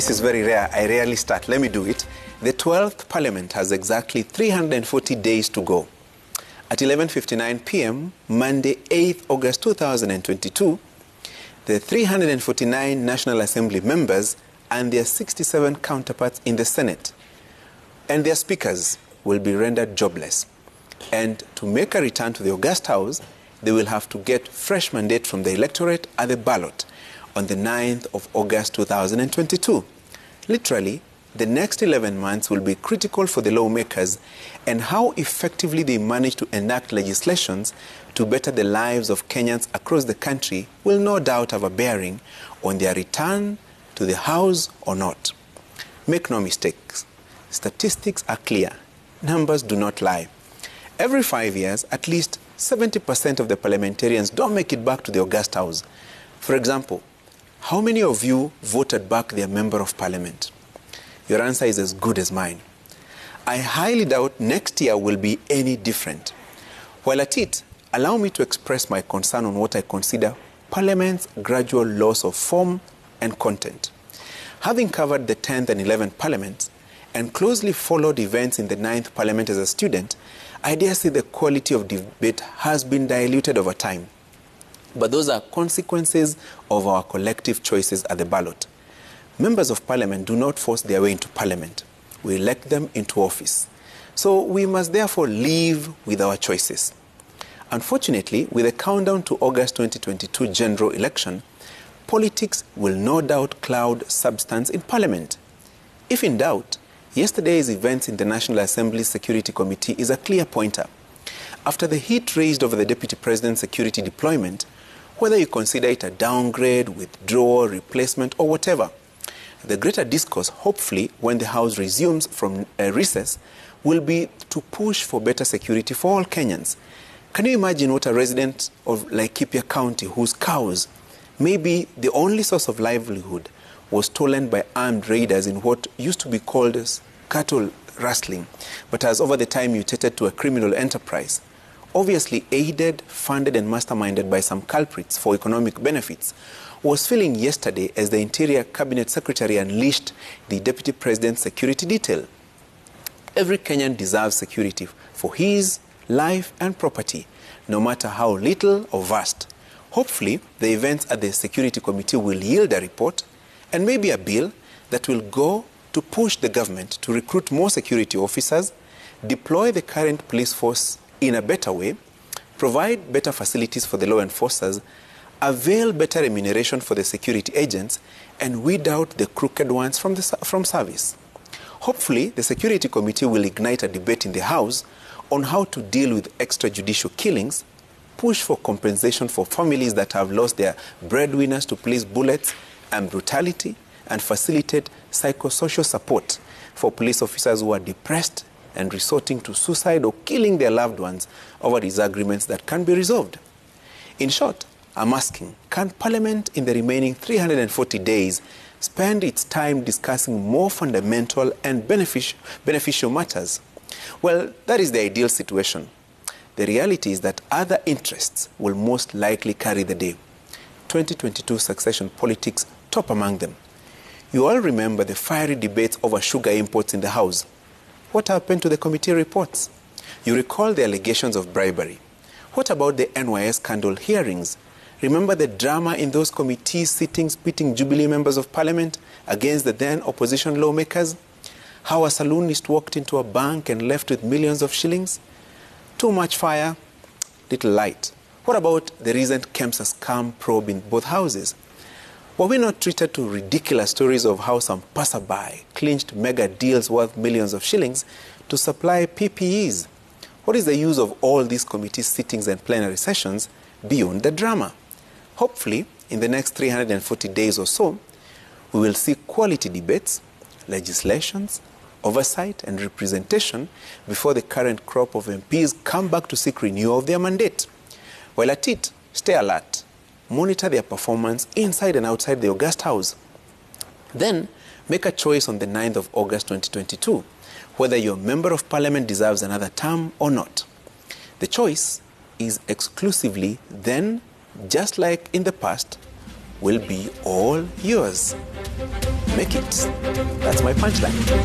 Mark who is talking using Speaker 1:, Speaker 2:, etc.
Speaker 1: This is very rare. I rarely start. Let me do it. The 12th Parliament has exactly 340 days to go. At 11:59 p.m., Monday, 8th August 2022, the 349 National Assembly members and their 67 counterparts in the Senate and their speakers will be rendered jobless. And to make a return to the August House, they will have to get fresh mandate from the electorate at the ballot on the 9th of August 2022. Literally, the next 11 months will be critical for the lawmakers, and how effectively they manage to enact legislations to better the lives of Kenyans across the country will no doubt have a bearing on their return to the House or not. Make no mistakes. Statistics are clear. Numbers do not lie. Every 5 years, at least 70% of the parliamentarians don't make it back to the August House. For example, how many of you voted back their member of parliament? Your answer is as good as mine. I highly doubt next year will be any different. While at it, allow me to express my concern on what I consider Parliament's gradual loss of form and content. Having covered the 10th and 11th Parliaments and closely followed events in the 9th Parliament as a student, I dare say the quality of debate has been diluted over time. But those are consequences of our collective choices at the ballot. Members of Parliament do not force their way into Parliament. We elect them into office. So we must therefore live with our choices. Unfortunately, with the countdown to August 2022 general election, politics will no doubt cloud substance in Parliament. If in doubt, yesterday's events in the National Assembly Security Committee is a clear pointer. After the heat raised over the Deputy President's security deployment, whether you consider it a downgrade, withdrawal, replacement, or whatever, the greater discourse, hopefully, when the House resumes from recess, will be to push for better security for all Kenyans. Can you imagine what a resident of Laikipia County, whose cows may be the only source of livelihood, was stolen by armed raiders in what used to be called as cattle rustling, but has over the time mutated to a criminal enterprise, obviously aided, funded, and masterminded by some culprits for economic benefits, was feeling yesterday as the Interior Cabinet Secretary unleashed the Deputy President's security detail. Every Kenyan deserves security for his life and property, no matter how little or vast. Hopefully, the events at the Security Committee will yield a report and maybe a bill that will go to push the government to recruit more security officers, deploy the current police force in a better way, provide better facilities for the law enforcers, avail better remuneration for the security agents, and weed out the crooked ones from service. Hopefully, the Security Committee will ignite a debate in the House on how to deal with extrajudicial killings, push for compensation for families that have lost their breadwinners to police bullets and brutality, and facilitate psychosocial support for police officers who are depressed and resorting to suicide or killing their loved ones over disagreements that can be resolved. In short, I'm asking, can Parliament in the remaining 340 days spend its time discussing more fundamental and beneficial matters? Well, that is the ideal situation. The reality is that other interests will most likely carry the day. 2022 succession politics top among them. You all remember the fiery debates over sugar imports in the House. What happened to the committee reports? You recall the allegations of bribery. What about the NYS scandal hearings? Remember the drama in those committee sittings pitting Jubilee members of Parliament against the then opposition lawmakers? How a saloonist walked into a bank and left with millions of shillings? Too much fire, little light. What about the recent KEMSA scam probe in both houses? Were we not treated to ridiculous stories of how some passerby clinched mega deals worth millions of shillings to supply PPEs? What is the use of all these committee sittings and plenary sessions beyond the drama? Hopefully, in the next 340 days or so, we will see quality debates, legislations, oversight and representation before the current crop of MPs come back to seek renewal of their mandate. While at it, stay alert. Monitor their performance inside and outside the August House. Then, make a choice on the 9th of August 2022, whether your member of Parliament deserves another term or not. The choice is exclusively then, just like in the past, will be all yours. make it. That's my punchline.